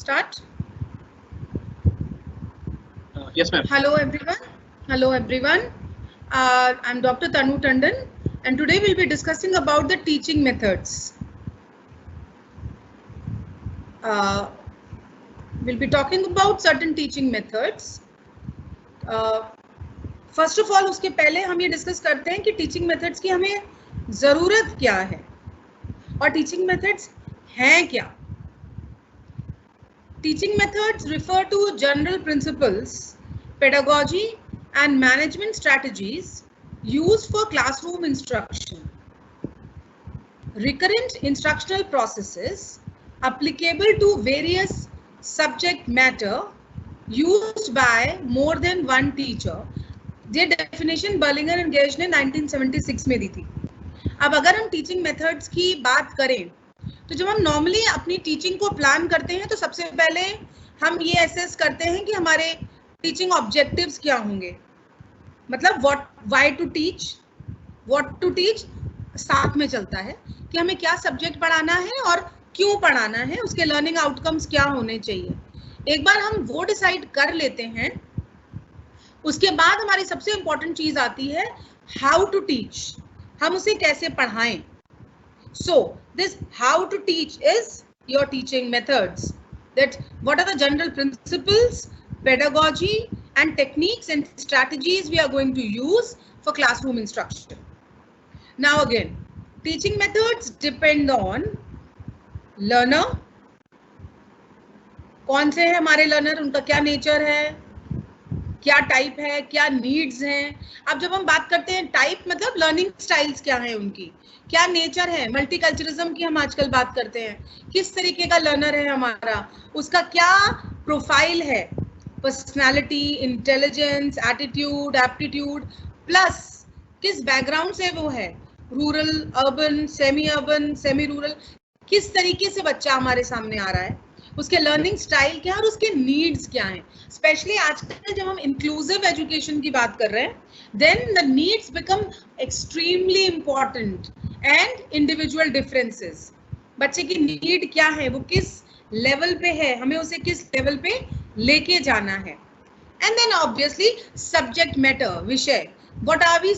start? Yes, ma'am. Hello everyone. Hello everyone. I'm Dr. Tanu Tandon, and today we'll be discussing about the teaching methods. We'll be talking about certain teaching methods. First of all, उसके पहले हम ये discuss करते हैं कि teaching methods की हमें ज़रूरत क्या है और टीचिंग मेथड्स हैं क्या. Teaching methods refer to general principles, pedagogy and management strategies used for classroom instruction. Recurrent instructional processes applicable to various subject matter used by more than one teacher. ये definition Berlinger and Gersh ने 1976 में दी थी. अब अगर हम teaching methods की बात करें तो जब हम नॉर्मली अपनी टीचिंग को प्लान करते हैं तो सबसे पहले हम ये असेस करते हैं कि हमारे टीचिंग ऑब्जेक्टिव्स क्या होंगे. मतलब why to teach, what to teach साथ में चलता है कि हमें क्या सब्जेक्ट पढ़ाना है और क्यों पढ़ाना है, उसके लर्निंग आउटकम्स क्या होने चाहिए. एक बार हम वो डिसाइड कर लेते हैं, उसके बाद हमारी सबसे इंपॉर्टेंट चीज आती है हाउ टू टीच, हम उसे कैसे पढ़ाएं. So this how to teach is your teaching methods. That what are the general principles, pedagogy and techniques and strategies we are going to use for classroom instruction. Now again, teaching methods depend on learner. कौन से हैं हमारे learner, उनका क्या nature है, क्या type है, क्या नीड्स हैं. अब जब हम बात करते हैं टाइप, मतलब लर्निंग स्टाइल्स क्या है उनकी, क्या नेचर है. मल्टीकल्चरिज्म की हम आजकल बात करते हैं, किस तरीके का लर्नर है हमारा, उसका क्या प्रोफाइल है, personality, intelligence, attitude, aptitude, plus किस बैकग्राउंड से वो है, रूरल, अर्बन, सेमी रूरल, किस तरीके से बच्चा हमारे सामने आ रहा है, उसके लर्निंग स्टाइल क्या है और उसके नीड्स क्या हैं. स्पेशली आजकल जब हम इंक्लूसिव एजुकेशन की बात कर रहे हैं, then the needs become extremely important and individual differences. बच्चे की नीड क्या है, वो किस लेवल पे है, हमें उसे किस लेवल पे लेके जाना है. And then obviously subject matter, विषय, what are we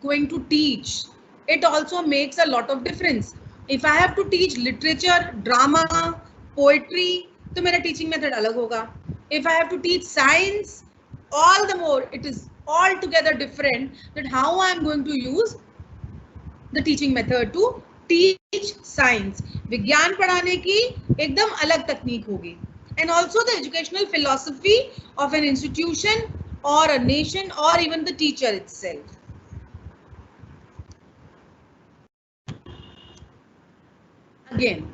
going to teach, it also makes a lot of difference. If I have to teach literature, drama, poetry, तो मेरा टीचिंग मेथड अलग होगा. If I have to teach science, all the more it is all together different that how I am going to use the teaching method to teach science. विज्ञान पढ़ाने की एकदम अलग तकनीक होगी. And also the educational philosophy of an institution और a nation और even the teacher itself. Again,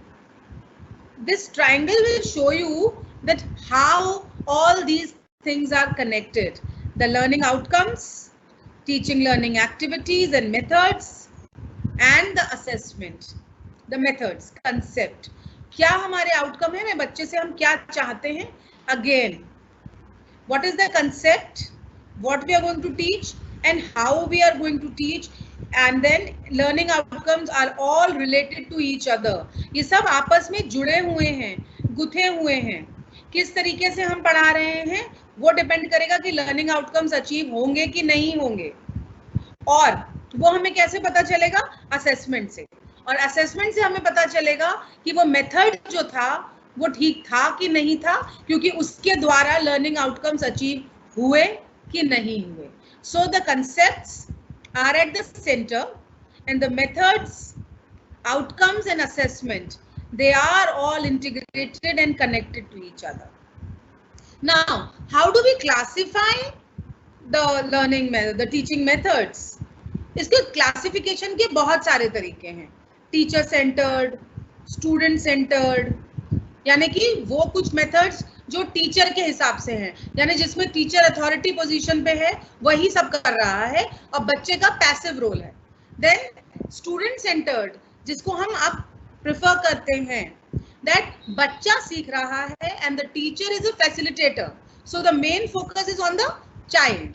this triangle will show you that how all these things are connected. The learning outcomes, teaching learning activities and methods, and the assessment. The methods, concept. क्या हमारे outcome है, बच्चे से हम क्या चाहते हैं. Again, what is the concept, what we are going to teach and how we are going to teach, and then learning outcomes are all related to each other. ये सब आपस में जुड़े हुए हैं, गुथे हुए हैं. किस तरीके से हम पढ़ा रहे हैं वो डिपेंड करेगा कि लर्निंग आउटकम्स अचीव होंगे कि नहीं होंगे. और वो हमें कैसे पता चलेगा, असेसमेंट से. और असेसमेंट से हमें पता चलेगा कि वो मेथड जो था वो ठीक था कि नहीं था, क्योंकि उसके द्वारा लर्निंग आउटकम्स अचीव हुए कि नहीं हुए. So the concepts are at the center and the methods, outcomes and assessment, they are all integrated and connected to each other. Now, how do we classify the learning method, the teaching methods? इसके classification के बहुत सारे तरीके हैं. Teacher centered, student centered, यानी कि वो कुछ मेथड्स जो टीचर के हिसाब से हैं, यानी जिसमें टीचर अथॉरिटी पोजीशन पे है वही सब कर रहा है और बच्चे का पैसिव रोल है. देन स्टूडेंट सेंटर्ड, जिसको हम अब प्रेफर करते हैं, दैट बच्चा सीख रहा है and the teacher is a facilitator, so the main focus is on the child.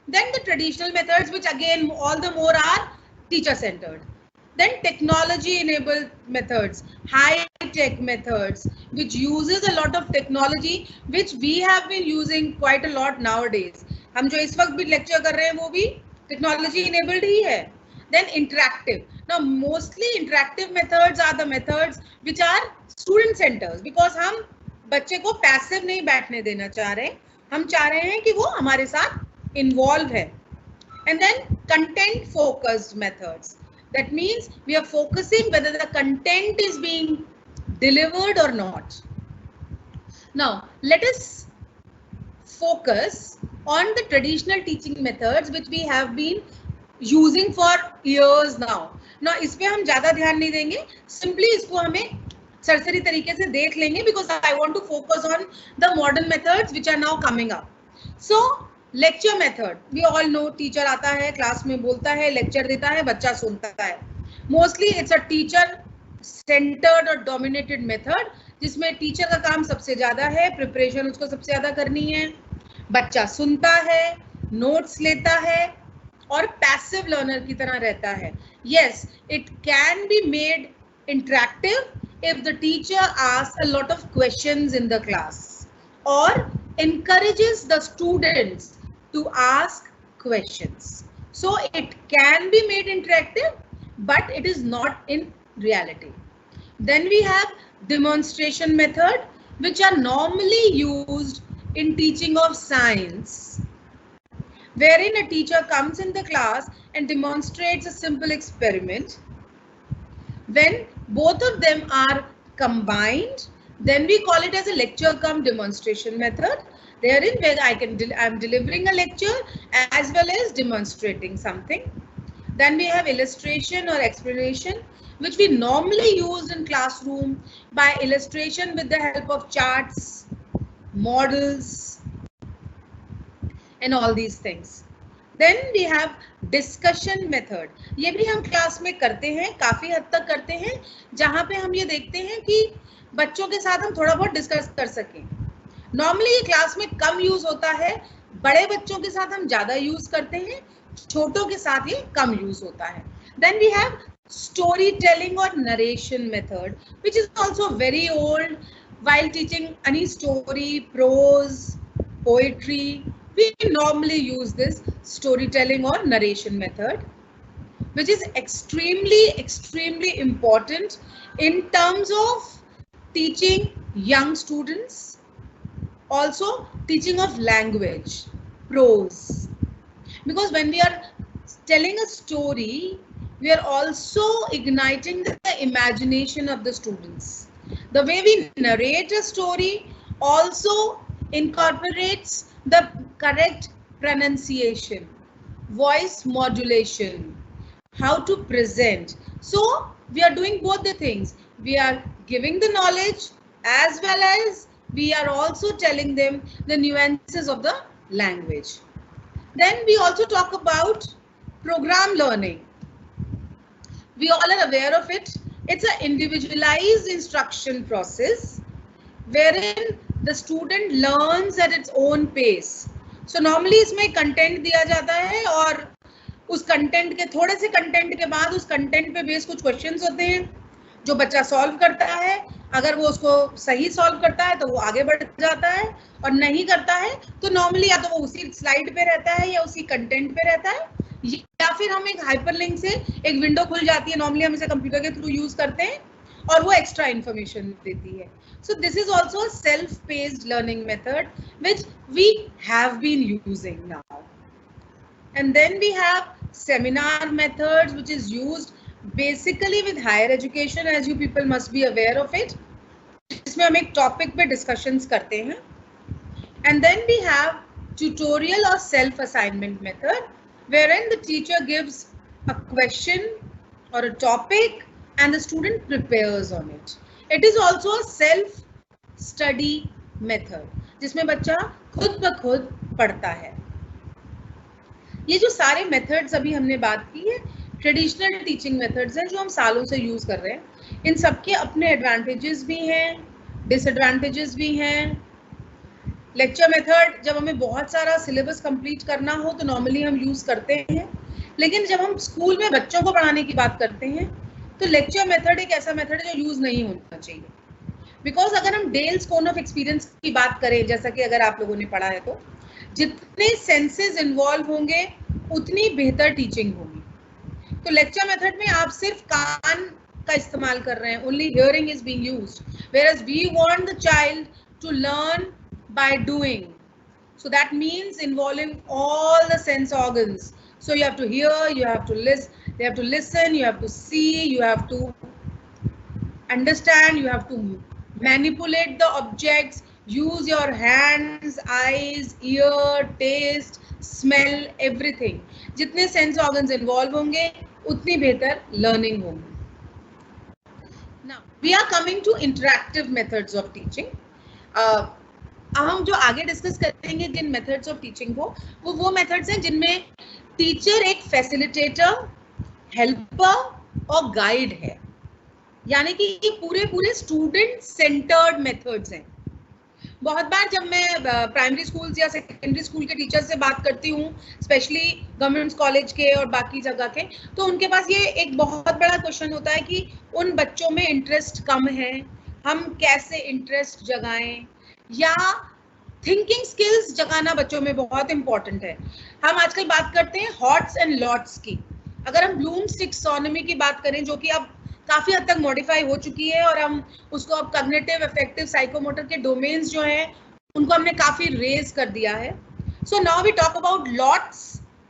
Then the traditional methods which again all the more are teacher centred. Then technology enabled methods, high tech methods, which uses a lot of technology, which we have been using quite a lot nowadays. हम जो इस वक्त भी lecture कर रहे हैं वो भी टेक्नोलॉजी इनेबल्ड ही है. Then interactive. Now mostly interactive methods are the methods which are student centers, because हम बच्चे को पैसिव नहीं बैठने देना चाह रहे, हम चाह रहे हैं कि वो हमारे साथ इन्वॉल्व है. And then content focused methods. That means we are focusing whether the content is being delivered or not. Now, let us focus on the traditional teaching methods which we have been using for years now. Now, इस पे हम ज़्यादा ध्यान नहीं देंगे. Simply इसको हमें सरसरी तरीके से देख लेंगे, because I want to focus on the modern methods which are now coming up. So, lecture method, we all know, teacher आता है, क्लास में बोलता है, लेक्चर देता है, बच्चा सुनता है. Mostly it's a teacher centred और डोमिनेटेड मेथड, जिसमें टीचर का काम सबसे ज्यादा है, प्रिपरेशन उसको सबसे ज्यादा करनी है, बच्चा सुनता है, नोट्स लेता है और पैसिव लर्नर की तरह रहता है. Yes, it can be made interactive if the teacher asks a lot of questions in the class or encourages the students to ask questions. So it can be made interactive, but it is not in reality. Then we have demonstration method, which are normally used in teaching of science, wherein a teacher comes in the class and demonstrates a simple experiment. When both of them are combined, then we call it as a lecture cum demonstration method, therein where I'm delivering a lecture as well as demonstrating something. Then we have illustration or explanation, which we normally use in classroom by illustration with the help of charts, models, and all these things. Then we have discussion method. ये भी हम class में करते हैं, काफी हद तक करते हैं, जहाँ पे हम ये देखते हैं कि बच्चों के साथ हम थोड़ा बहुत डिस्कस कर सकें. नॉर्मली ये क्लास में कम यूज होता है, बड़े बच्चों के साथ हम ज्यादा यूज करते हैं, छोटों के साथ ये कम यूज होता है. Then we have story telling और narration method, which is also very old. while teaching any story, prose, poetry, we normally use this storytelling or narration method, which is extremely important in terms of teaching young students, also teaching of language, prose, because when we are telling a story, we are also igniting the imagination of the students. The way we narrate a story also incorporates the correct pronunciation, voice modulation, how to present. So we are doing both the things. We are giving the knowledge as well as we are also telling them the nuances of the language. Then we also talk about program learning. We all are aware of it. It's an individualized instruction process wherein the student learns at its own pace. So normally इसमें content दिया जाता है और उस content के थोड़े से content के बाद उस कंटेंट पे बेस कुछ क्वेश्चंस होते हैं जो बच्चा सॉल्व करता है. अगर वो उसको सही सॉल्व करता है तो वो आगे बढ़ जाता है, और नहीं करता है तो नॉर्मली या तो वो उसी स्लाइड पे रहता है या उसी कंटेंट पे रहता है, या फिर हम एक हाइपरलिंक से एक विंडो खुल जाती है, नॉर्मली हम इसे कंप्यूटर के थ्रू यूज करते हैं और वो एक्स्ट्रा इंफॉर्मेशन देती है. So this is also self paced learning method which we have been using now. And then we have seminar methods which is used basically with higher education, as you people must be aware of it, जिसमें हम एक topic पे discussions करते हैं. And then we have tutorial और self assignment method, wherein the teacher gives a question or a topic and the student prepares on it. It is also a self-study method, जिसमें बच्चा खुद ब खुद पढ़ता है. ये जो सारे methods अभी हमने बात की है, ट्रेडिशनल टीचिंग मेथड्स हैं जो हम सालों से यूज कर रहे हैं. इन सबके अपने एडवांटेजेस भी हैं, डिसएडवांटेजेस भी हैं. लेक्चर मेथड जब हमें बहुत सारा सिलेबस कंप्लीट करना हो तो नॉर्मली हम यूज करते हैं, लेकिन जब हम स्कूल में बच्चों को पढ़ाने की बात करते हैं तो लेक्चर मेथड एक ऐसा मेथड है जो यूज नहीं होना चाहिए, बिकॉज अगर हम डेल स्कोन ऑफ एक्सपीरियंस की बात करें, जैसा कि अगर आप लोगों ने पढ़ा है, तो जितने सेंसेस इन्वॉल्व होंगे उतनी बेहतर टीचिंग होगी। तो लेक्चर मेथड में आप सिर्फ कान का इस्तेमाल कर रहे हैं, only hearing is being used, whereas we want the child to learn by doing, so that means involving all the sense organs. So you have to hear, you have to listen, you have to listen, you have to see, you have to understand, you have to manipulate the objects, use your hands, eyes, ear, taste, smell, everything. जितने sense organs involve होंगे उतनी बेहतर learning होगी. Now we are coming to interactive methods of teaching. हम जो आगे discuss करेंगे जिन methods of teaching को, वो मेथड्स हैं जिनमें टीचर एक फैसिलिटेटर, हेल्पर और गाइड है, यानी कि ये पूरे स्टूडेंट सेंटर्ड मेथड्स हैं. बहुत बार जब मैं प्राइमरी स्कूल या सेकेंडरी स्कूल के टीचर से बात करती हूँ, स्पेशली गवर्नमेंट कॉलेज के और बाकी जगह के, तो उनके पास ये एक बहुत बड़ा क्वेश्चन होता है कि उन बच्चों में इंटरेस्ट कम है, हम कैसे इंटरेस्ट जगाएं, या थिंकिंग स्किल्स जगाना बच्चों में बहुत इंपॉर्टेंट है. हम आजकल बात करते हैं हॉट्स एंड लॉट्स की. अगर हम ब्लूम्स टैक्सोनॉमी की बात करें, जो कि अब काफी हद तक मॉडिफाई हो चुकी है, और हम उसको अब कॉग्निटिव, अफेक्टिव, साइकोमोटर के डोमेन्स जो हैं उनको हमने काफी रेज कर दिया है. So now we talk about LOTS,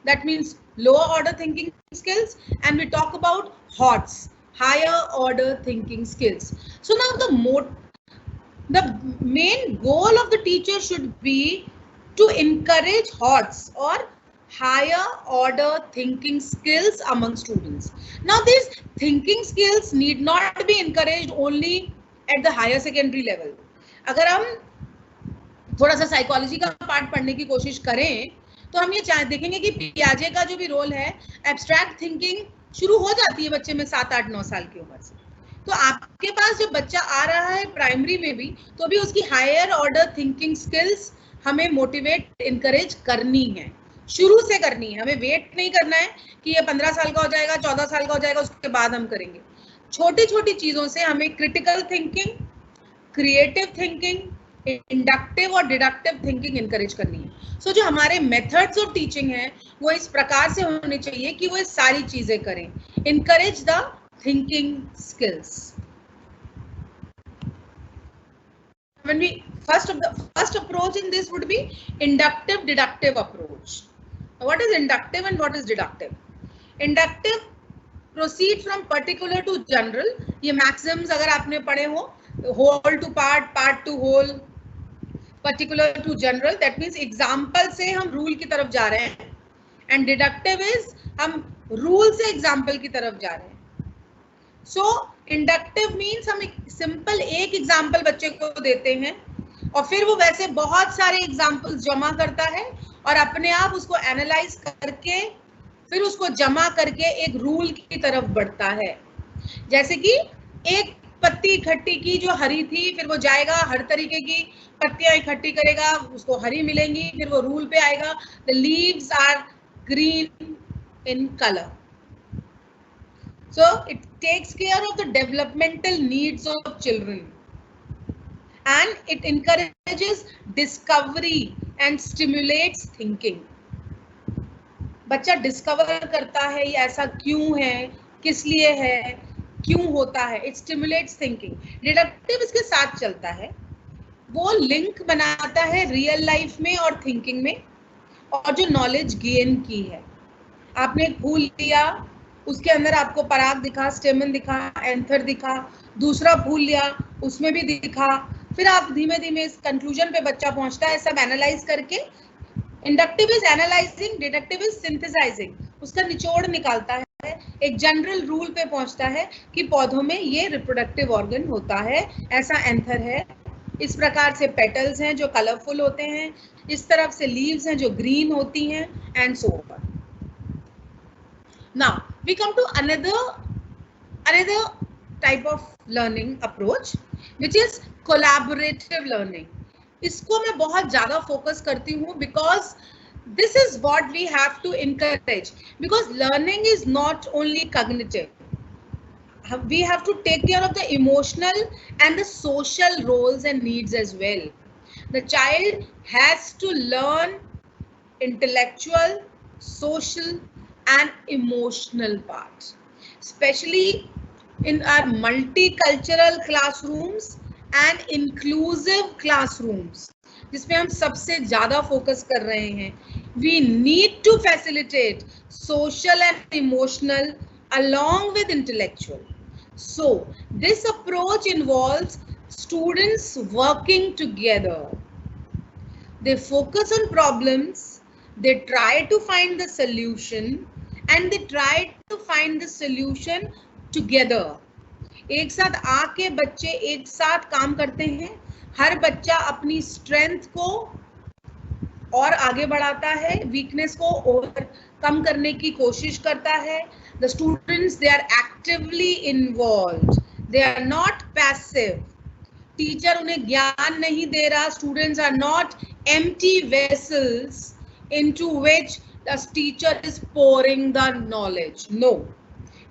that means lower order thinking skills, and we talk about HOTS, higher order thinking skills. So now the main goal of the teacher should be to encourage HOTS or higher order thinking skills among students. Now these thinking skills need not be encouraged only at the higher secondary level. अगर हम थोड़ा सा psychology का part पढ़ने की कोशिश करें तो हम ये देखेंगे कि पियाजे का जो भी रोल है, एब्स्ट्रैक्ट थिंकिंग शुरू हो जाती है बच्चे में 7, 8, 9 साल की उम्र से. तो आपके पास जब बच्चा आ रहा है प्राइमरी में भी, तो भी उसकी हायर ऑर्डर थिंकिंग स्किल्स हमें मोटिवेट, इनकरेज करनी है, शुरू से करनी है. हमें वेट नहीं करना है कि ये 15 साल का हो जाएगा, 14 साल का हो जाएगा, उसके बाद हम करेंगे. छोटी छोटी चीजों से हमें critical thinking, creative thinking, inductive और डिडक्टिव थिंकिंग इनकरेज करनी है. सो जो हमारे मेथड्स ऑफ टीचिंग है वो इस प्रकार से होने चाहिए कि वो ये सारी चीजें करें. Encourage the thinking skills. When we first approach in this would be inductive deductive approach. What is inductive and what is deductive? Inductive proceed from particular to general. ये maxims अगर आपने पढ़े हो, whole to part, part to whole, particular to general, that means example से हम rule की तरफ जा रहे हैं, and deductive is हम rule से example की तरफ जा रहे हैं. So inductive means हम सिंपल एक एग्जाम्पल बच्चे को देते हैं और फिर वो वैसे बहुत सारे एग्जाम्पल्स जमा करता है और अपने आप उसको एनालाइज करके फिर उसको जमा करके एक रूल की तरफ बढ़ता है. जैसे कि एक पत्ती इकट्ठी की जो हरी थी, फिर वो जाएगा हर तरीके की पत्तियां इकट्ठी करेगा, उसको हरी मिलेंगी, फिर वो रूल पे आएगा, the leaves are green in colour. So it takes care of the developmental needs of children and it encourages discovery and stimulates thinking. बच्चा डिस्कवर करता है ये ऐसा क्यों है, किस लिए है, क्यों होता है. It stimulates thinking. Deductive इसके साथ चलता है, वो लिंक बनाता है रियल लाइफ में और थिंकिंग में, और जो नॉलेज गेन की है. आपने एक फूल लिया, उसके अंदर आपको पराग दिखा, स्टेमन दिखा, एंथर दिखा, दूसरा फूल लिया, उसमें भी दिखा, फिर आप धीमे धीमे इस कंक्लूजन पे बच्चा पहुंचता है, सब एनालाइज करके. Inductive is analysing, deductive is synthesising, उसका निचोड़ निकालता है, एक जनरल रूल पे पहुंचता है कि पौधों में ये रिप्रोडक्टिव ऑर्गन होता है, ऐसा एंथर है, इस प्रकार से पेटल्स हैं जो कलरफुल होते हैं, इस तरफ से लीव्स हैं जो ग्रीन होती हैं, and so on. Now we come to another type of learning approach, which is collaborative learning. इसको मैं बहुत ज़्यादा फोकस करती हूँ because this is what we have to encourage, because learning is not only cognitive. we have to take care of the emotional and the social roles and needs as well. The child has to learn intellectual, social and emotional part, especially in our multicultural classrooms and inclusive classrooms, जिसमें हम सबसे ज़्यादा focus कर रहे हैं. We need to facilitate social and emotional along with intellectual. So this approach involves students working together. They focus on problems, they try to find the solution and they try to find the solution together. एक साथ आके बच्चे एक साथ काम करते हैं. हर बच्चा अपनी स्ट्रेंथ को और आगे बढ़ाता है, वीकनेस को ओवरकम करने की कोशिश करता है. The students they are actively involved, they are not passive. Teacher उन्हें ज्ञान नहीं दे रहा. Students are not empty vessels into which the teacher is pouring the knowledge. No.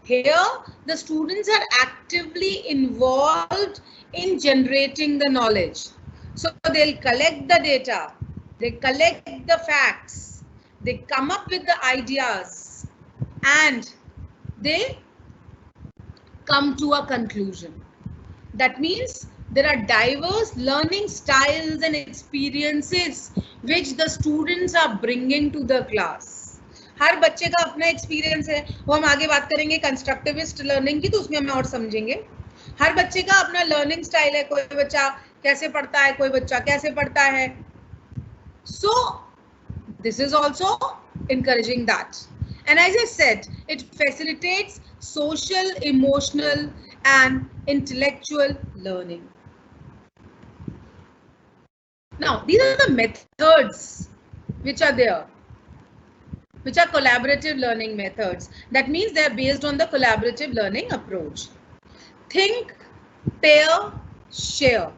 Here, the students are actively involved in generating the knowledge. So they'll collect the data, they collect the facts, they come up with the ideas, and they come to a conclusion. That means there are diverse learning styles and experiences which the students are bringing to the class. हर बच्चे का अपना experience है. वो हम आगे बात करेंगे constructivist learning की, तो उसमें हम और समझेंगे. हर बच्चे का अपना लर्निंग स्टाइल है. कोई बच्चा कैसे पढ़ता है, कोई बच्चा कैसे पढ़ता है. So this is also encouraging that. And as I said, it facilitates social, emotional and intellectual learning. Now, these are the methods which are there, which are collaborative learning methods. That means they are based on the collaborative learning approach. Think, pair, share.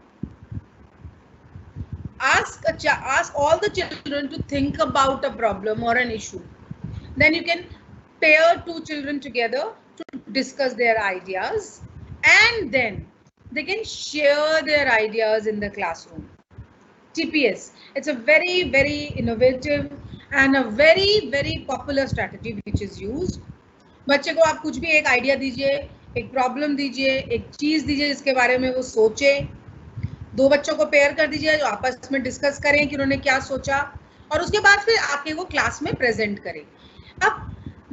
Ask all the children to think about a problem or an issue. Then you can pair two children together to discuss their ideas, and then they can share their ideas in the classroom. TPS, it's a very, very innovative and a very, very popular strategy which is used. बच्चे को आप कुछ भी एक idea दीजिए, एक problem दीजिए, एक चीज दीजिए जिसके बारे में वो सोचे. दो बच्चों को पेयर कर दीजिए जो आपस में डिस्कस करें कि उन्होंने क्या सोचा, और उसके बाद फिर आके वो क्लास में प्रेजेंट करें. अब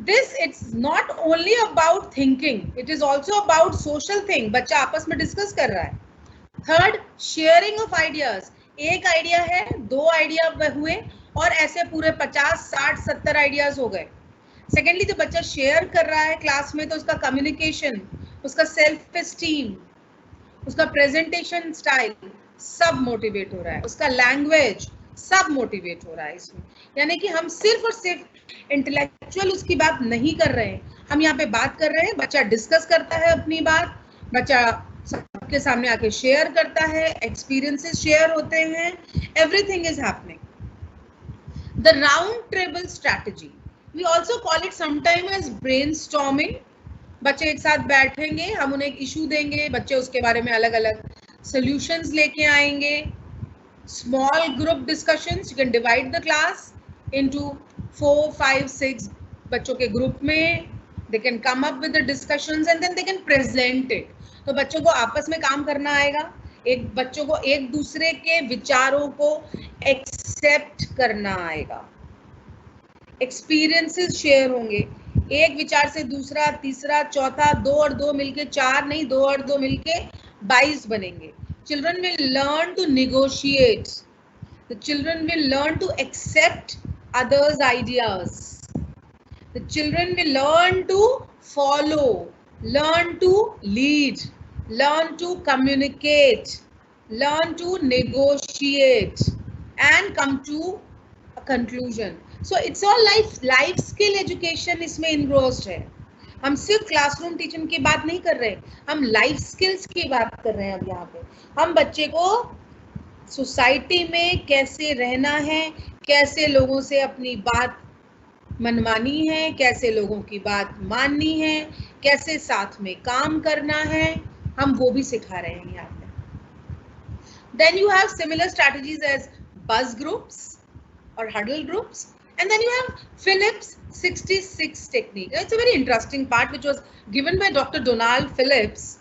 this it's not only about thinking, it is also about social thing. बच्चा आपस में डिस्कस कर रहा है. Third, sharing of ideas. एक आइडिया है, दो आइडिया हुए और ऐसे पूरे 50, 60, 70 आइडियाज हो गए. सेकेंडली, जो बच्चा शेयर कर रहा है क्लास में, तो उसका कम्युनिकेशन, उसका सेल्फ एस्टीम, उसका प्रेजेंटेशन स्टाइल सब मोटिवेट हो रहा है, उसका लैंग्वेज सब मोटिवेट हो रहा है इसमें. यानी कि हम सिर्फ और सिर्फ इंटेलेक्चुअल उसकी बात नहीं कर रहे हैं, हम यहाँ पे बात कर रहे हैं. बच्चा डिस्कस करता है अपनी बात, बच्चा सबके सामने आके शेयर करता है, एक्सपीरियंसेस शेयर होते हैं, everything is happening. The round table strategy, we also call it sometime as brainstorming. बच्चे एक साथ बैठेंगे, हम उन्हें एक इशू देंगे, बच्चे उसके बारे में अलग अलग सॉल्यूशंस लेके आएंगे. Small group discussions, you can divide the class into 4, 5, 6 बच्चों के ग्रुप में. They can come up with the discussions and then they can present it. तो बच्चों को आपस में काम करना आएगा, एक बच्चों को एक दूसरे के विचारों को एक्सेप्ट करना आएगा. एक्सपीरियंसेस शेयर होंगे, एक विचार से दूसरा, तीसरा, चौथा, 2 और 2 मिलके 4 नहीं, 2 और 2 मिलके 22 बनेंगे. Children will learn to negotiate, the children will learn to accept others ideas, the children will learn to follow, learn to lead, learn to communicate, learn to negotiate and come to a conclusion. So it's all life skill education इसमें engrossed है. हम सिर्फ classroom teaching की बात नहीं कर रहे, हम लाइफ स्किल्स की बात कर रहे हैं. अब यहाँ पे हम बच्चे को सोसाइटी में कैसे रहना है, कैसे लोगों से अपनी बात मनमानी है, कैसे लोगों की बात माननी है, कैसे साथ में काम करना है, हम वो भी सिखा रहे हैं यहाँ पे. Then you have similar strategies as buzz groups or huddle groups. And then you have Phillips 66 technique. It's a very interesting part which was given by Dr. Donald Phillips.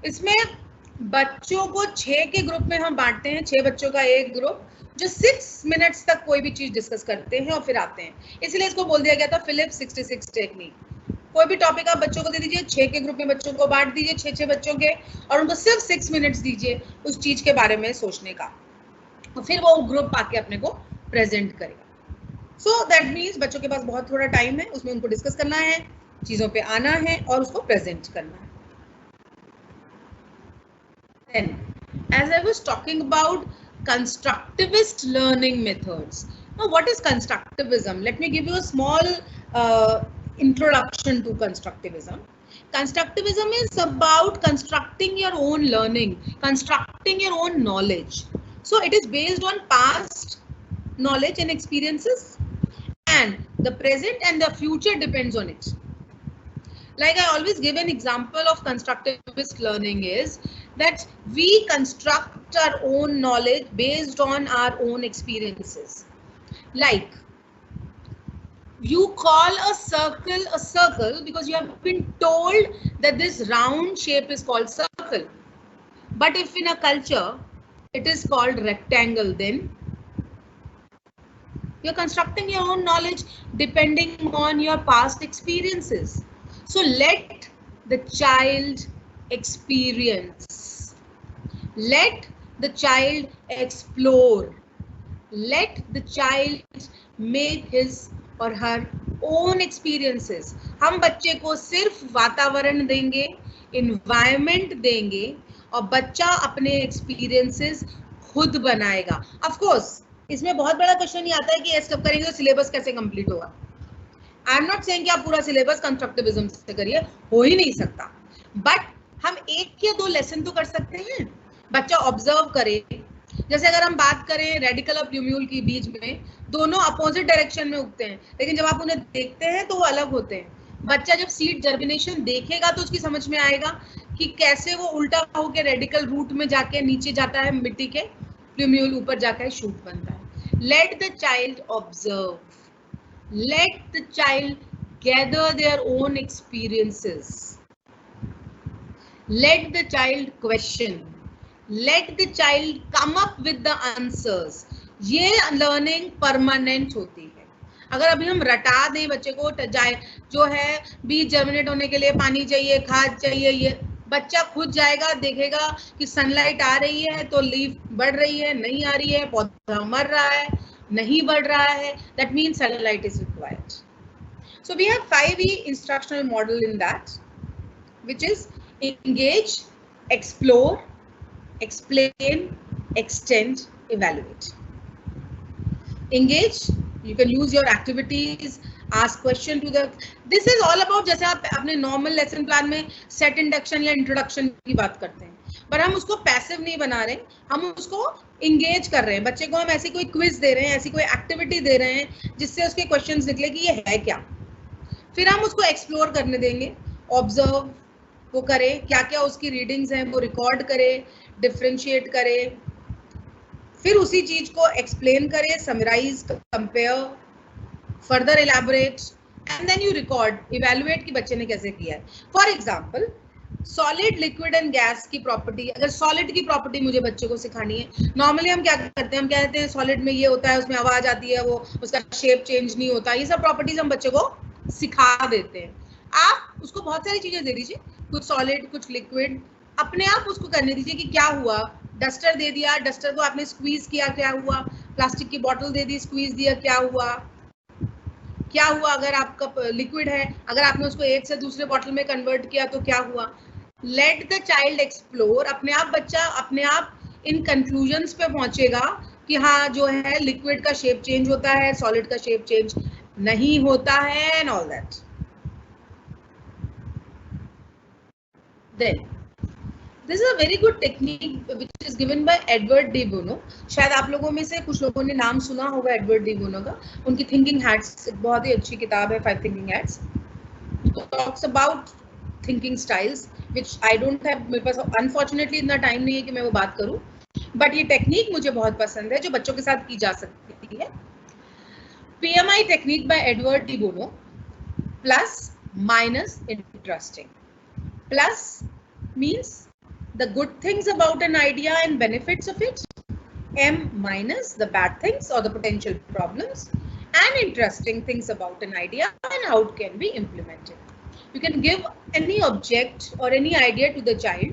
इसमें बच्चों को 6 के ग्रुप में हम बांटते हैं, 6 बच्चों का एक ग्रुप जो 6 मिनट्स तक कोई भी चीज डिस्कस करते हैं और फिर आते हैं. इसलिए इसको बोल दिया गया था Phillips 66 टेक्निक. कोई भी टॉपिक आप बच्चों को दे दीजिए, 6 के ग्रुप में बच्चों को बांट दीजिए, 6 बच्चों के, और उनको सिर्फ 6 मिनट्स दीजिए उस चीज के बारे में सोचने का, और फिर वो ग्रुप आके अपने को प्रेजेंट करेगा. सो दैट मीन्स बच्चों के पास बहुत थोड़ा टाइम है, उसमें उनको डिस्कस करना है, चीजों पे आना है और उसको प्रेजेंट करना है. Then, as I was talking about constructivist learning methods. Now, what is constructivism? Let me give you a small introduction to constructivism. Constructivism is about constructing your own learning, constructing your own knowledge. So it is based on past knowledge and experiences, and the present and the future depends on it. Like I always give an example of constructivist learning is that we construct our own knowledge based on our own experiences. Like, you call a circle because you have been told that this round shape is called circle. But if in a culture it is called rectangle, then you're constructing your own knowledge depending on your past experiences. So let the child experience. Let the child explore. Let the child make his or her own experiences. हम बच्चे को सिर्फ वातावरण देंगे, environment देंगे और बच्चा अपने experiences खुद बनाएगा. Of course, इसमें बहुत बड़ा क्वेश्चन ये आता है कि ऐसा कब करेंगे तो सिलेबस कैसे कंप्लीट होगा. आई एम नॉट सेइंग कि आप पूरा सिलेबस कंस्ट्रक्टिविज्म से करिए, हो ही नहीं सकता, बट हम 1 या 2 लेसन तो कर सकते हैं. बच्चा ऑब्जर्व करे. जैसे अगर हम बात करें रेडिकल और प्लूम्यूल की, बीच में दोनों अपोजिट डायरेक्शन में उगते हैं, लेकिन जब आप उन्हें देखते हैं तो वो अलग होते हैं. बच्चा जब सीड जर्मिनेशन देखेगा तो उसकी समझ में आएगा कि कैसे वो उल्टा होकर रेडिकल रूट में जाके नीचे जाता है मिट्टी के, प्लूम्यूल ऊपर जाकर शूट बनता है. Let the child observe. Let the child gather their own experiences. Let the child question. Let the child come up with the answers. ये लर्निंग परमानेंट होती है. अगर अभी हम रटा दें बच्चे को, जाए जो है बीज जर्मिनेट होने के लिए पानी चाहिए, खाद चाहिए, ये बच्चा खुद जाएगा, देखेगा कि सनलाइट आ रही है तो लीफ बढ़ रही है, नहीं आ रही है पौधा मर रहा है, नहीं बढ़ रहा है, that means sunlight is required. So we have 5E instructional model in that, which is engage, explore, explain, extend, evaluate. Engage, you can use your activities, ask question to the, this is all about जैसे आप अपने normal lesson plan में set induction या introduction की बात करते हैं, पर हम उसको पैसिव नहीं बना रहे, हम उसको इंगेज कर रहे हैं. बच्चे को हम ऐसी कोई क्विज दे रहे हैं, ऐसी कोई एक्टिविटी दे रहे हैं जिससे उसके क्वेश्चंस निकले कि ये है क्या. फिर हम उसको एक्सप्लोर करने देंगे, ऑब्जर्व वो करे, क्या क्या उसकी रीडिंग्स हैं वो रिकॉर्ड करे, डिफरेंशिएट करे, फिर उसी चीज को एक्सप्लेन करे, summarise, compare, further elaborate, and then you record, evaluate कि बच्चे ने कैसे किया है. For example, solid, liquid and gas की प्रॉपर्टी, अगर सॉलिड की प्रॉपर्टी मुझे बच्चे को सिखानी है, नॉर्मली हम क्या करते हैं, हम कहते हैं सॉलिड में ये होता है, उसमें आवाज आती है, वो उसका शेप चेंज नहीं होता, ये सब प्रॉपर्टीज हम बच्चे को सिखा देते हैं. आप उसको बहुत सारी चीजें दे दीजिए, कुछ सॉलिड कुछ लिक्विड, अपने आप उसको करने दीजिए कि क्या हुआ. डस्टर दे दिया, डस्टर को आपने स्क्वीज किया, क्या हुआ. प्लास्टिक की बॉटल दे दी, स्क्वीज दिया, क्या हुआ. क्या हुआ अगर आपका लिक्विड है, अगर आपने उसको एक से दूसरे बॉटल में कन्वर्ट किया तो क्या हुआ. Let the child explore. अपने आप बच्चा अपने आप इन कंक्लूजन्स पे पहुंचेगा कि हाँ जो है लिक्विड का शेप चेंज होता है, सॉलिड का शेप चेंज नहीं होता है, and all that. Then this is a very good technique which is given by Edward de Bono. शायद आप लोगों में से कुछ लोगों ने नाम सुना होगा एडवर्ड डी बोनो का. उनकी थिंकिंग हैट्स बहुत ही अच्छी किताब है, 5 thinking hats. Talks about thinking styles which I don't have, मेरे पास अनफॉर्चुनेटली इतना टाइम नहीं है कि मैं वो बात करूं, बट ये टेक्निक मुझे बहुत पसंद है जो बच्चों के साथ की जा सकती है. PMI technique by Edward de Bono. Plus minus interesting. Plus means the good things about an idea and benefits of it. M minus the bad things or the potential problems, and interesting things about an idea and how it can be implemented. You can give any object or any idea to the child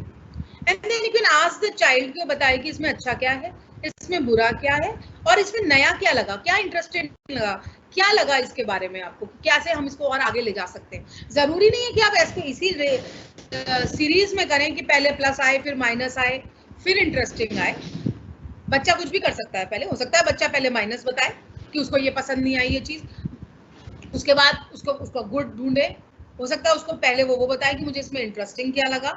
and then you can ask the child कि वो बताए कि इसमें अच्छा क्या है, इसमें बुरा क्या है और इसमें नया क्या लगा, क्या इंटरेस्टिंग लगा, क्या लगा इसके बारे में आपको, कैसे हम इसको और आगे ले जा सकते हैं. जरूरी नहीं है कि आप ऐसे इसी सीरीज में करें कि पहले प्लस आए फिर माइनस आए फिर इंटरेस्टिंग आए. बच्चा कुछ भी कर सकता है. पहले हो सकता है बच्चा पहले माइनस बताए कि उसको ये पसंद नहीं आई ये चीज, उसके बाद उसको गुड ढूंढे. हो सकता है उसको पहले वो बताए कि मुझे इसमें इंटरेस्टिंग क्या लगा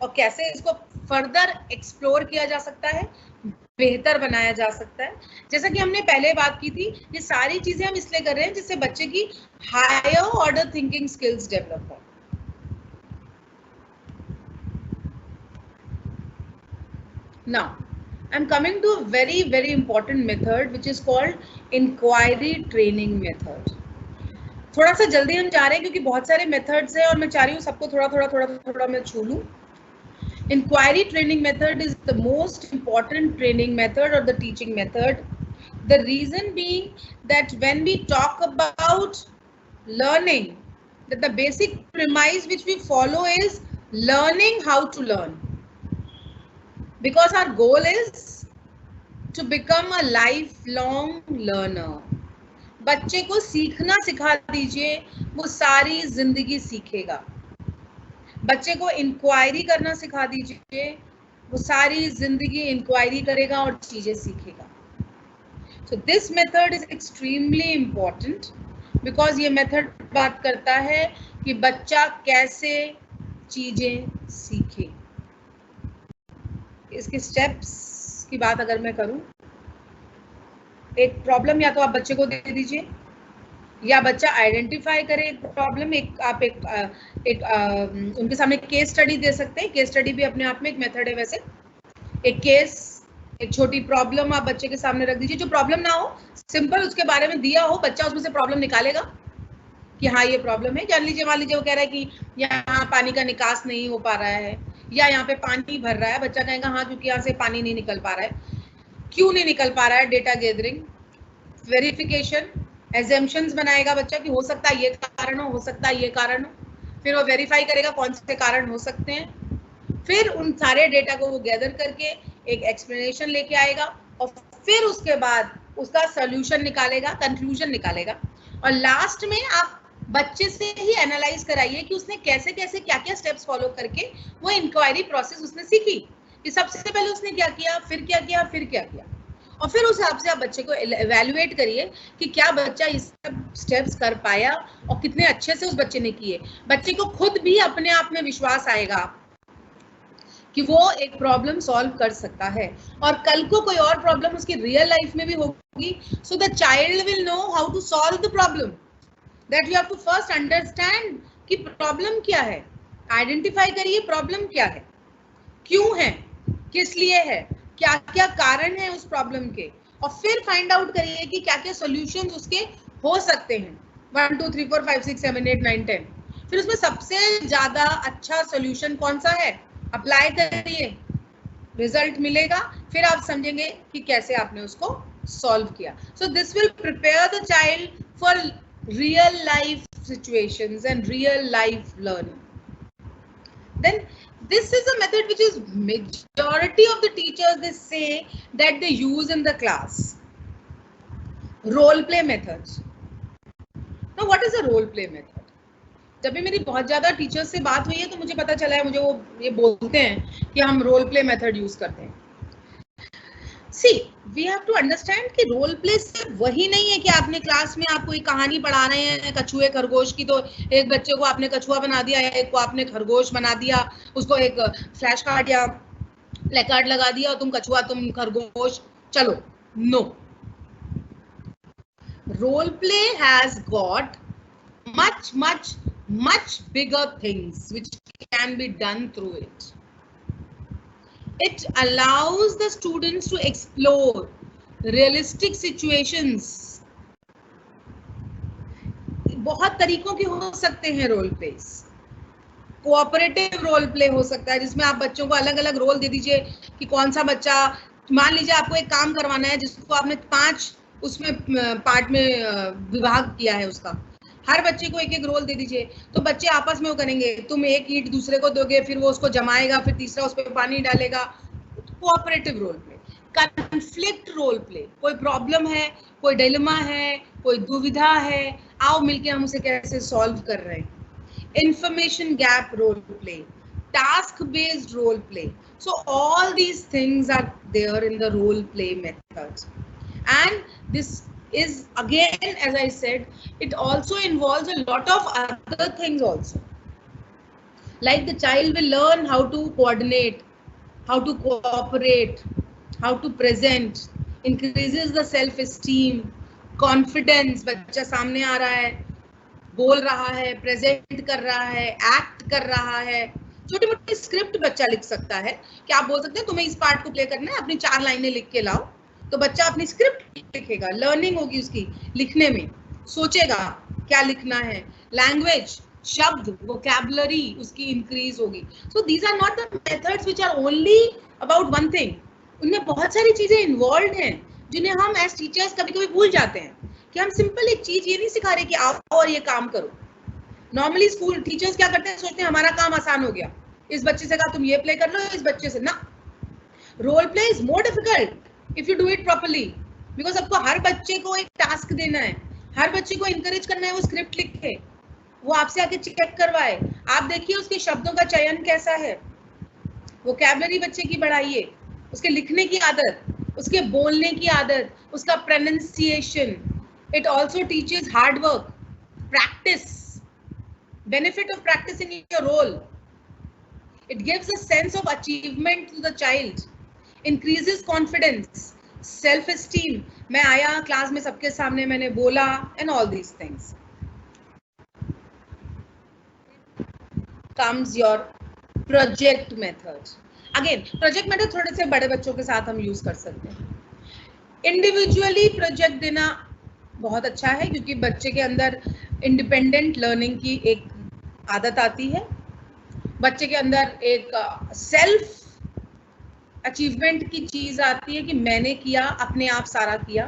और कैसे इसको फर्दर एक्सप्लोर किया जा सकता है, बेहतर बनाया जा सकता है. जैसा कि हमने पहले बात की थी, ये सारी चीजें हम इसलिए कर रहे हैं जिससे बच्चे की higher order thinking skills develop हो. Now, I'm coming to a very, very important method which is called inquiry training method. थोड़ा सा जल्दी हम जा रहे हैं क्योंकि बहुत सारे मेथड्स हैं और मैं चाह रही हूँ सबको थोड़ा मैं छू लूँ. Inquiry training method is the most important training method or the teaching method. The reason being that when we talk about learning, that the basic premise which we follow is learning how to learn. Because our goal is to become a lifelong learner. बच्चे को सीखना सिखा दीजिए, वो सारी जिंदगी सीखेगा. बच्चे को इंक्वायरी करना सिखा दीजिए, वो सारी जिंदगी इंक्वायरी करेगा और चीजें सीखेगा. So this method is extremely important because ये मेथड बात करता है कि बच्चा कैसे चीजें सीखे. इसके स्टेप्स की बात अगर मैं करूं, एक प्रॉब्लम या तो आप बच्चे को दे दीजिए या बच्चा आइडेंटिफाई करे एक प्रॉब्लम. आप उनके सामने केस स्टडी दे सकते हैं. केस स्टडी भी अपने आप में एक मेथड है. वैसे एक केस, एक छोटी प्रॉब्लम आप बच्चे के सामने रख दीजिए, जो प्रॉब्लम ना हो, सिंपल उसके बारे में दिया हो, बच्चा उसमें से प्रॉब्लम निकालेगा कि हाँ ये प्रॉब्लम है. जान लीजिए, मान लीजिए वो कह रहा है कि यहाँ पानी का निकास नहीं हो पा रहा है या यहाँ पे पानी भर रहा है. बच्चा कहेगा हाँ क्योंकि यहाँ से पानी नहीं निकल पा रहा है. क्यों नहीं निकल पा रहा है? डेटा गैदरिंग, वेरिफिकेशन, एजम्पशंस बनाएगा बच्चा कि हो सकता है ये कारण हो सकता है ये कारण हो. फिर वो वेरीफाई करेगा कौन से कारण हो सकते हैं. फिर उन सारे डेटा को वो गैदर करके एक एक्सप्लेनेशन लेके आएगा और फिर उसके बाद उसका सोल्यूशन निकालेगा, कंक्लूजन निकालेगा. और लास्ट में आप बच्चे से ही एनालाइज कराइए कि उसने कैसे कैसे क्या क्या स्टेप्स फॉलो करके वो इंक्वायरी प्रोसेस उसने सीखी. कि सबसे पहले उसने क्या किया, फिर क्या किया, फिर क्या किया, और फिर उस हिसाब से आप बच्चे को इवैल्यूएट करिए कि क्या बच्चा इस स्टेप्स कर पाया और कितने अच्छे से उस बच्चे ने किए. बच्चे को खुद भी अपने आप में विश्वास आएगा कि वो एक प्रॉब्लम सॉल्व कर सकता है और कल को कोई और प्रॉब्लम उसकी रियल लाइफ में भी होगी. So the child will know how to solve the problem. That you have to first understand कि प्रॉब्लम क्या है. आइडेंटिफाई करिए प्रॉब्लम क्या है, क्यों है, किस लिए है, क्या क्या कारण है उस प्रॉब्लम के, और फिर फाइंड आउट करिए कि क्या क्या सॉल्यूशंस उसके हो सकते हैं. 1 2 3 4 5 6 7 8 9 10. फिर उसमें सबसे ज्यादा अच्छा सॉल्यूशन कौन सा है, अप्लाई करिए, रिजल्ट मिलेगा, फिर आप समझेंगे कि कैसे आपने उसको सॉल्व किया. So this will prepare the child for real life situations and real life learning. Then this is a method which is majority of the teachers they say that they use in the class. Role play methods. Now what is a role play method? जब भी मेरी बहुत ज्यादा teachers से बात हुई है तो मुझे पता चला है, मुझे वो ये बोलते हैं कि हम रोल प्ले मेथड यूज करते हैं. सी वी हैव टू अंडरस्टैंड कि रोल प्ले सिर्फ वही नहीं है कि आपने क्लास में आपको एक कहानी पढ़ा रहे हैं कछुए खरगोश की, तो एक बच्चे को आपने कछुआ बना दिया, एक को आपने खरगोश बना दिया, उसको एक फ्लैश कार्ड या प्लेकार्ड लगा दिया और तुम कछुआ तुम खरगोश, चलो, no. Role play has got much bigger things which can be done through it. It allows the students to explore realistic situations. बहुत तरीकों के हो सकते हैं role plays. Cooperative role play हो सकता है जिसमें आप बच्चों को अलग अलग रोल दे दीजिए कि कौन सा बच्चा, मान लीजिए आपको एक काम करवाना है जिसको आपने 5 उसमें पार्ट में विभाग किया है उसका, हर बच्चे को एक एक रोल दे दीजिए, तो बच्चे आपस में वो करेंगे, तुम एक ईंट दूसरे को दोगे, फिर वो उसको जमाएगा, फिर तीसरा उस पर पानी डालेगा. Cooperative role play. Conflict role play, कोई प्रॉब्लम है, कोई डिलेमा है, कोई दुविधा है, आओ मिलके हम उसे कैसे सॉल्व कर रहे हैं. Information gap role play, task based role play. So all these things are there in the role play methods, and this is again, as I said, it also involves a lot of other things also, like the child will learn how to coordinate, how to cooperate, how to present, increases the self esteem, confidence. बच्चा सामने आ रहा है, बोल रहा है, present कर रहा है, एक्ट कर रहा है, छोटी मोटी स्क्रिप्ट बच्चा लिख सकता है कि आप बोल सकते हैं तुम्हें इस पार्ट को प्ले करना है, अपनी 4 लाइनें लिख के लाओ, तो बच्चा अपनी स्क्रिप्ट लिखेगा, लर्निंग होगी उसकी लिखने में, सोचेगा क्या लिखना है, लैंग्वेज, शब्द, वोकैबुलरी उसकी इंक्रीज होगी. So these are not the methods which are only about one thing. उनमें बहुत सारी चीजें इन्वॉल्व हैं जिन्हें हम एज टीचर्स कभी कभी भूल जाते हैं कि हम सिंपल एक चीज ये नहीं सिखा रहे कि आओ और ये काम करो. नॉर्मली स्कूल टीचर्स क्या करते हैं, सोचते हैं हमारा काम आसान हो गया, इस बच्चे से कहा तुम ये प्ले कर लो, इस बच्चे से ना. Role play is more difficult if you do it properly, because आपको हर बच्चे को एक टास्क देना है, हर बच्चे को इंकरेज करना है वो स्क्रिप्ट लिखे, वो आपसे आके चेक करवाए, आप देखिए उसके शब्दों का चयन कैसा है, वोकैबुलरी बच्चे की बढ़ाइए, उसके लिखने की आदत, उसके बोलने की आदत, उसका pronunciation. It also teaches hard work, practice, benefit of practicing your role. It gives a sense of achievement to the child, increases confidence, self-esteem. मैं आया क्लास में सबके सामने मैंने बोला, and all these things. Comes your project method. Again, project method थोड़े से बड़े बच्चों के साथ हम यूज कर सकते हैं. Individually project देना बहुत अच्छा है क्योंकि बच्चे के अंदर इंडिपेंडेंट लर्निंग की एक आदत आती है, बच्चे के अंदर एक सेल्फ अचीवमेंट की चीज आती है कि मैंने किया, अपने आप सारा किया.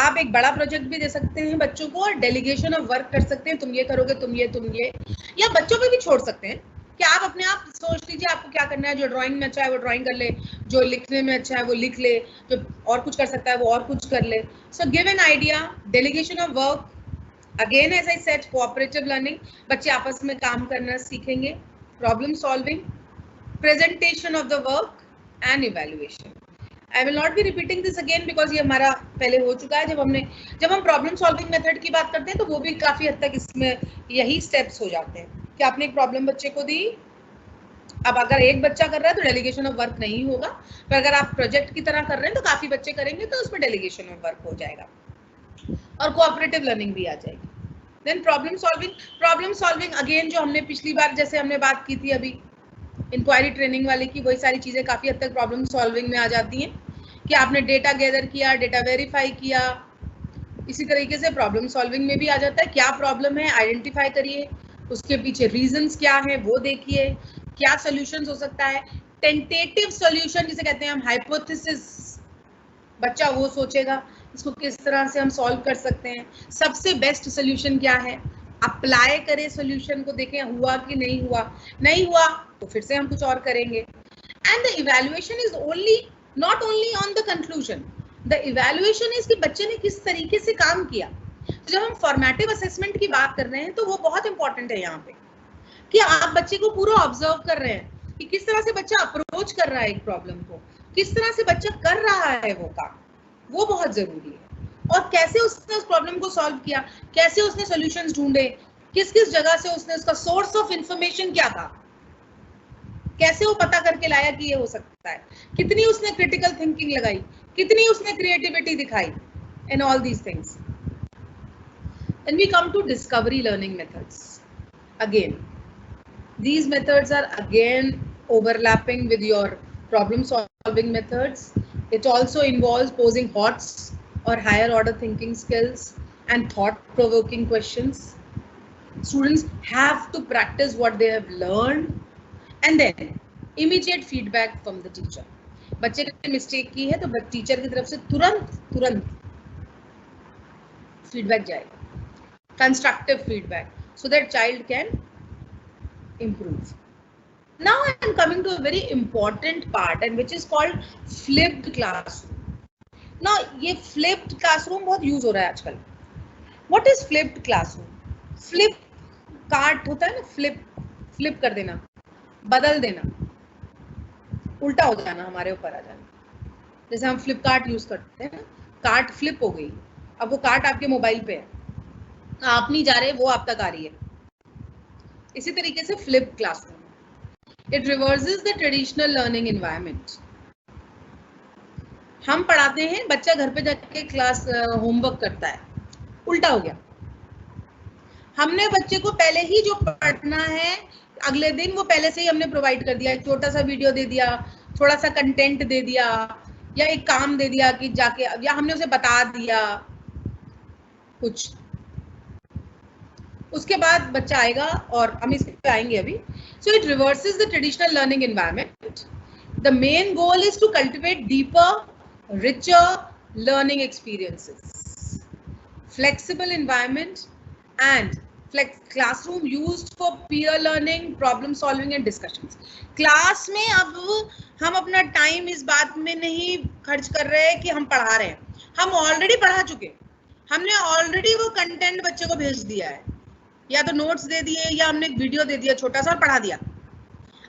आप एक बड़ा प्रोजेक्ट भी दे सकते हैं बच्चों को और डेलीगेशन ऑफ वर्क कर सकते हैं, तुम ये करोगे, तुम ये, या बच्चों पे भी छोड़ सकते हैं कि आप अपने आप सोच लीजिए आपको क्या करना है. जो ड्राइंग में अच्छा है वो ड्राइंग कर ले, जो लिखने में अच्छा है वो लिख ले, जो और कुछ कर सकता है वो और कुछ कर ले. So give an idea, delegation of work, again as I said cooperative learning, बच्चे आपस में काम करना सीखेंगे, problem solving, presentation of the work and evaluation. I will not be repeating this again because ये हमारा पहले हो चुका है. जब हम प्रॉब्लम सॉल्विंग मेथड की बात करते हैं तो वो भी काफी हद तक इसमें यही स्टेप्स हो जाते हैं कि आपने एक प्रॉब्लम बच्चे को दी. अब अगर एक बच्चा कर रहा है तो डेलीगेशन ऑफ वर्क नहीं होगा, पर अगर आप प्रोजेक्ट की तरह कर रहे हैं तो काफी बच्चे करेंगे तो उसमें डेलीगेशन ऑफ वर्क हो जाएगा और कोऑपरेटिव लर्निंग भी आ जाएगी. देन प्रॉब्लम सॉल्विंग अगेन जो हमने पिछली बार जैसे हमने बात की थी अभी इंक्वायरी ट्रेनिंग वाले की, वही सारी चीजें काफी हद तक प्रॉब्लम सॉल्विंग में आ जाती हैं कि आपने डेटा गैदर किया, डेटा वेरीफाई किया. इसी तरीके से प्रॉब्लम सॉल्विंग में भी आ जाता है क्या प्रॉब्लम है आइडेंटिफाई करिए, उसके पीछे रीजंस क्या है वो देखिए, क्या सॉल्यूशंस हो सकता है. टेंटेटिव सॉल्यूशन जिसे कहते हैं हम, हाइपोथेसिस, बच्चा वो सोचेगा इसको किस तरह से हम सॉल्व कर सकते हैं, सबसे बेस्ट सॉल्यूशन क्या है, अप्लाई करें सॉल्यूशन को, देखें हुआ कि नहीं हुआ तो फिर से हम कुछ और करेंगे. And the evaluation is not only on the conclusion, the evaluation is कि बच्चे ने किस तरीके से काम किया. जब हम फॉर्मेटिव असेसमेंट की बात कर रहे हैं तो वो बहुत इंपॉर्टेंट है यहाँ पे कि आप बच्चे को पूरा ऑब्जर्व कर रहे हैं कि किस तरह से बच्चा अप्रोच कर रहा है एक प्रॉब्लम को, किस तरह से बच्चा कर रहा है वो काम, वो बहुत जरूरी है। और कैसे उसने उस प्रॉब्लम को सॉल्व किया, कैसे उसने सॉल्यूशंस ढूंढे, किस किस जगह से उसने, उसका सोर्स ऑफ इंफॉर्मेशन क्या था, कैसे वो पता करके लाया कि ये हो सकता है, कितनी उसने क्रिटिकल थिंकिंग लगाई, कितनी उसने क्रिएटिविटी दिखाई, and all these things. Then we come to discovery learning methods. Again, these methods are again overlapping with your problem solving methods. It also involves posing HOTS or higher order thinking skills and thought provoking questions. Students have to practice what they have learned and then immediate feedback from the teacher. बच्चे ने mistake की है तो teacher की तरफ से तुरंत feedback जाएगा, constructive feedback, so that child can improve. Now I am coming to a very important part, and which is called flipped classroom. Now ये flipped classroom बहुत use हो रहा है आजकल. What is flipped classroom? Flip cart होता है ना, flip कर देना, बदल देना, उल्टा हो जाना, हमारे ऊपर आ जाना. जैसे हम फ्लिपकार्ट यूज करते हैं, कार्ट फ्लिप हो गई, अब वो कार्ट आपके मोबाइल पे है, आप नहीं जा रहे, वो आप तक आ रही है. इसी तरीके से flip classroom, it reverses the traditional learning environment. हम पढ़ाते हैं, बच्चा घर पे जाके क्लास होमवर्क करता है, उल्टा हो गया. हमने बच्चे को पहले ही जो पढ़ना है अगले दिन वो पहले से ही हमने प्रोवाइड कर दिया, एक छोटा सा वीडियो दे दिया, थोड़ा सा कंटेंट दे दिया, या एक काम दे दिया कि जाके, या हमने उसे बता दिया कुछ. उसके बाद बच्चा आएगा, और हम इस पे आएंगे अभी. So it reverses the traditional learning environment. The main goal is to cultivate deeper richer learning experiences, flexible environment and classroom used for peer learning, problem solving and discussions. Class में अब हम अपना टाइम इस बात में नहीं खर्च कर रहे हैं कि हम पढ़ा रहे हैं, हम ऑलरेडी पढ़ा चुके, हमने ऑलरेडी वो कंटेंट बच्चे को भेज दिया है, या तो नोट्स दे दिए या हमने एक वीडियो दे दिया छोटा सा और पढ़ा दिया.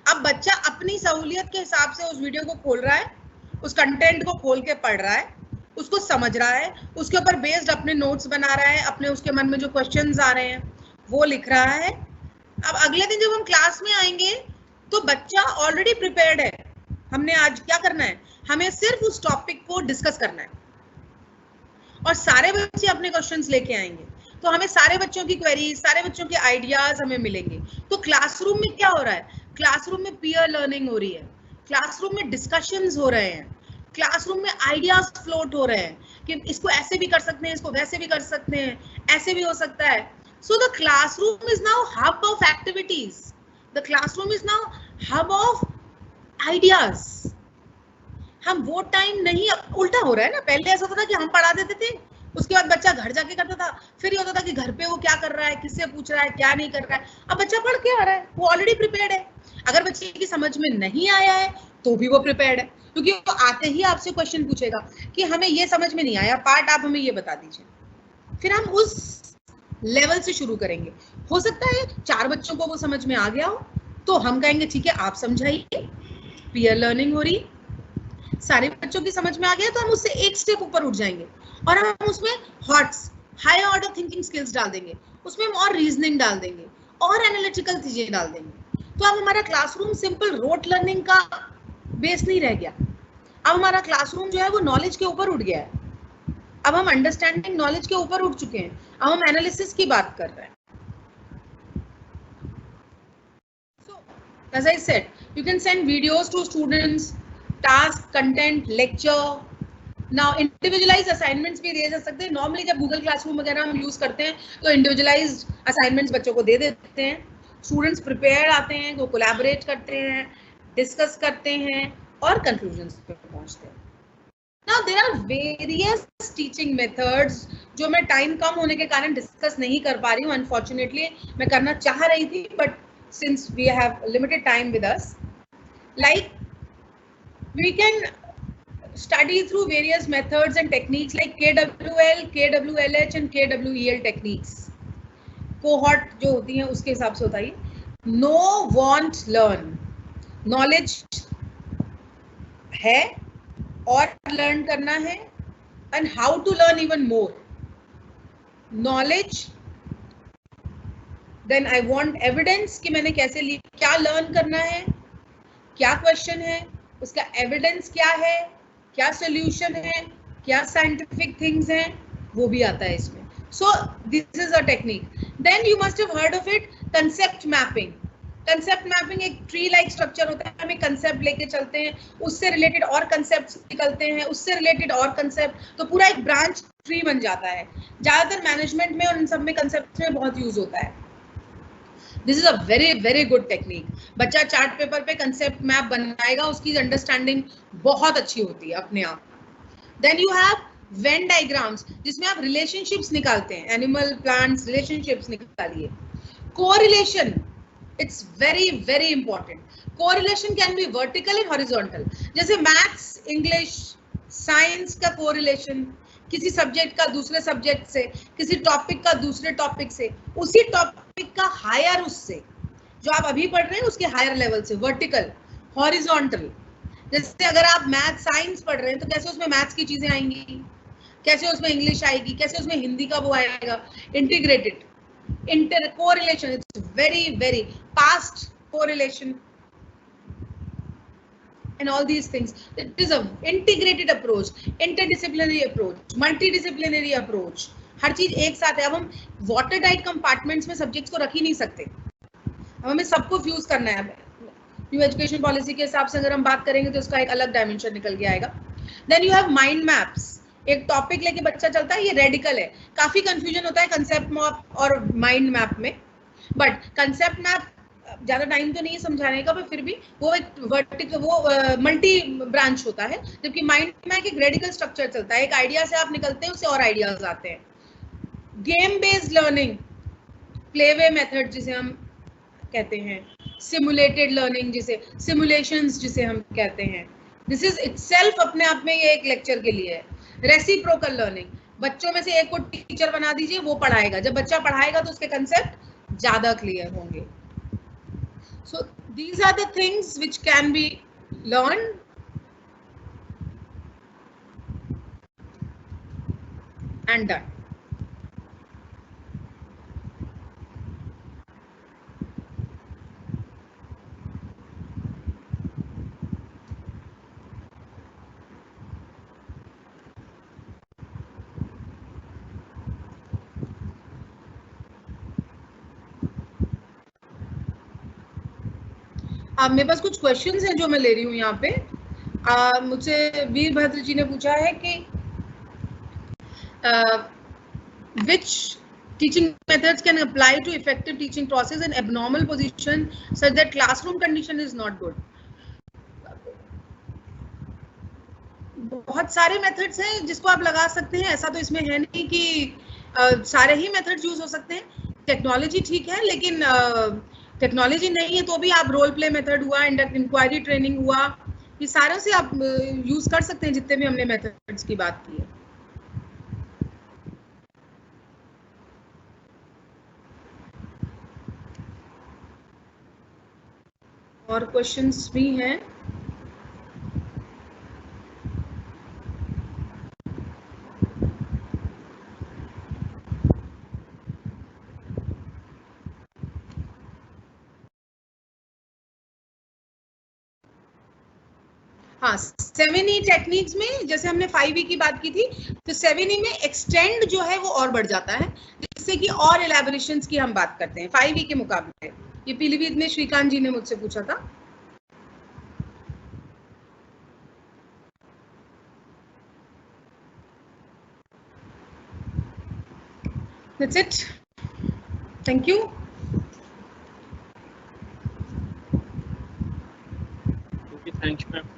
अब बच्चा अपनी सहूलियत के हिसाब से उस वीडियो को खोल रहा है, उस कंटेंट को खोल के पढ़ रहा है, उसको समझ रहा है, उसके ऊपर बेस्ड अपने नोट्स बना रहा है, अपने उसके मन में जो क्वेश्चंस आ रहे हैं वो लिख रहा है. अब अगले दिन जब हम क्लास में आएंगे तो बच्चा ऑलरेडी प्रिपेयर्ड है. हमने आज क्या करना है, हमें सिर्फ उस टॉपिक को डिस्कस करना है, और सारे बच्चे अपने क्वेश्चंस लेके आएंगे, तो हमें सारे बच्चों की क्वेरीज, सारे बच्चों के आइडियाज हमें मिलेंगे. तो क्लासरूम में क्या हो रहा है, क्लासरूम में पीयर लर्निंग हो रही है, क्लासरूम में डिस्कशंस हो रहे हैं, क्लासरूम में आइडियाज फ्लोट हो रहे हैं कि इसको ऐसे भी कर सकते हैं, इसको वैसे भी कर सकते हैं, ऐसे भी हो सकता है. So the classroom is now hub of activities. The classroom is now hub of ideas. हम वो टाइम नहीं, उल्टा हो रहा है ना. पहले ऐसा होता था कि हम पढ़ा देते थे, उसके बाद बच्चा घर जाके करता था, फिर ये होता था कि घर पे वो क्या कर रहा है, किससे पूछ रहा है, क्या नहीं कर रहा है. अब बच्चा पढ़ के आ रहा है, वो ऑलरेडी प्रिपेयर्ड है. अगर बच्चे की समझ में नहीं आया है तो भी वो प्रिपेयर्ड है, क्योंकि वो आते ही आपसे क्वेश्चन पूछेगा कि हमें ये समझ में नहीं आया पार्ट, आप हमें ये बता दीजिए. फिर हम उस लेवल से शुरू करेंगे. हो सकता है 4 बच्चों को वो समझ में आ गया हो, तो हम कहेंगे ठीक है आप समझाइए, पीयर लर्निंग हो रही. सारे बच्चों की समझ में आ गया तो हम उससे एक स्टेप ऊपर उठ जाएंगे और हम उसमें hots, high order thinking skills डाल देंगे, उसमें और रीजनिंग डाल देंगे और एनालिटिकल चीजें डाल देंगे. तो अब हमारा क्लासरूम सिंपल रोट लर्निंग का बेस नहीं रह गया. अब हमारा क्लासरूम जो है वो नॉलेज के ऊपर उठ गया है. अब हम अंडरस्टैंडिंग नॉलेज के ऊपर उठ चुके हैं, अब हम एनालिसिस की बात कर रहे हैं. So, as I said, you can send videos to students, task, content, lecture. Now, individualized assignments भी दे जा सकते हैं. नॉर्मली जब गूगल क्लासरूम वगैरह हम यूज करते हैं तो इंडिविजुअलाइज्ड असाइनमेंट्स बच्चों को दे देते हैं. स्टूडेंट्स प्रिपेयर आते हैं, वो कोलैबोरेट करते हैं, डिस्कस करते हैं और कंक्लूजन्स पे पहुंचते हैं. Now there are various teaching methods जो मैं टाइम कम होने के कारण डिस्कस नहीं कर पा रही हूँ. अनफॉर्चुनेटली मैं करना चाह रही थी, but since we have limited time with us, like we can study through various methods and techniques like KWL, KWLH and KWEL techniques. Cohort जो होती हैं उसके हिसाब से होता है. Know, want, learn. Knowledge है, और लर्न करना है, and how to learn even more knowledge, then I want evidence कि मैंने कैसे ली, क्या लर्न करना है, क्या क्वेश्चन है, उसका एविडेंस क्या है, क्या सोल्यूशन है, क्या साइंटिफिक थिंग्स हैं, वो भी आता है इसमें. So this is a technique. Then you must have heard of it, concept mapping. Concept mapping एक ट्री लाइक स्ट्रक्चर होता है, हम एक कंसेप्ट लेके चलते हैं, उससे रिलेटेड और कंसेप्ट निकलते हैं, उससे रिलेटेड और कंसेप्ट, तो पूरा एक ब्रांच ट्री बन जाता है. ज्यादातर मैनेजमेंट में और इन सब में कंसेप्ट में बहुत यूज होता है. This is a very very good technique. बच्चा चार्ट पेपर पे कंसेप्ट मैप बनाएगा, उसकी अंडरस्टैंडिंग बहुत अच्छी होती है अपने आप. Then you have Venn diagrams, जिसमें आप रिलेशनशिप्स निकालते हैं, एनिमल प्लांट्स रिलेशनशिप्स निकालिए. Correlation, it's very very important. Correlation can be vertical and horizontal. जैसे मैथ्स, इंग्लिश, साइंस का कोरिलेशन, किसी सब्जेक्ट का दूसरे सब्जेक्ट से, किसी टॉपिक का दूसरे टॉपिक से, उसी टॉपिक का हायर उससे, जो आप अभी पढ़ रहे हैं उसके हायर लेवल से, वर्टिकल. हॉरिजॉन्टल, जैसे अगर आप मैथ साइंस पढ़ रहे हैं तो कैसे उसमें मैथ्स की चीजें आएंगी, कैसे उसमें इंग्लिश आएगी, कैसे उसमें हिंदी का वो आएगा. Integrated. Correlation, it's very very past correlation and all these things. It is a integrated approach, interdisciplinary approach, multidisciplinary approach. हर चीज एक साथ है. अब हम वाटर टाइट कंपार्टमेंट्स में सब्जेक्ट्स को रख ही नहीं सकते, अब हमें सबको फ्यूज करना है. न्यू एजुकेशन पॉलिसी के हिसाब से अगर हम बात करेंगे तो उसका एक अलग डायमेंशन निकल के आएगा. Then you have mind maps. एक टॉपिक लेके बच्चा चलता है, ये रेडिकल है, काफी कंफ्यूजन होता है कंसेप्ट मैप और माइंड मैप में, बट कंसेप्ट मैप ज्यादा टाइम तो नहीं है समझाने का, पर फिर भी वो एक वर्टिकल, वो मल्टी ब्रांच होता है, जबकि माइंड मैप एक रेडिकल स्ट्रक्चर चलता है. एक आइडिया से आप निकलते हैं, उससे और आइडियाज आते हैं. Game based learning, playway method जिसे हम कहते हैं, सिमुलेटेड लर्निंग जिसे, सिमुलेशंस जिसे हम कहते हैं, दिस इज इटसेल्फ अपने आप में ये एक लेक्चर के लिए है. रेसिप्रोकल लर्निंग, बच्चों में से एक को टीचर बना दीजिए, वो पढ़ाएगा, जब बच्चा पढ़ाएगा तो उसके कंसेप्ट ज्यादा क्लियर होंगे. So these are the things which can be learn and done. अब मेरे पास कुछ क्वेश्चंस हैं जो मैं ले रही हूँ यहाँ पे. मुझसे वीरभद्र जी ने पूछा है कि which teaching methods can apply to effective teaching process in abnormal position such that classroom condition is not good. बहुत सारे मेथड्स हैं जिसको आप लगा सकते हैं, ऐसा तो इसमें है नहीं कि सारे ही मेथड्स यूज हो सकते हैं. टेक्नोलॉजी ठीक है, लेकिन टेक्नोलॉजी नहीं है तो भी आप रोल प्ले मेथड हुआ, इंक्वायरी ट्रेनिंग हुआ, ये सारे से आप यूज कर सकते हैं जितने भी हमने मेथड्स की बात की है. और क्वेश्चंस भी हैं. हाँ, 7E टेक्निक्स में जैसे हमने 5E की बात की थी, तो 7E में एक्सटेंड जो है वो और बढ़ जाता है, जिससे कि और एलैबोरेशंस की हम बात करते हैं 5E के मुकाबले. ये पीलीभीत में श्रीकांत जी ने मुझसे पूछा था. That's it. Thank you. Okay, thank you, ma'am.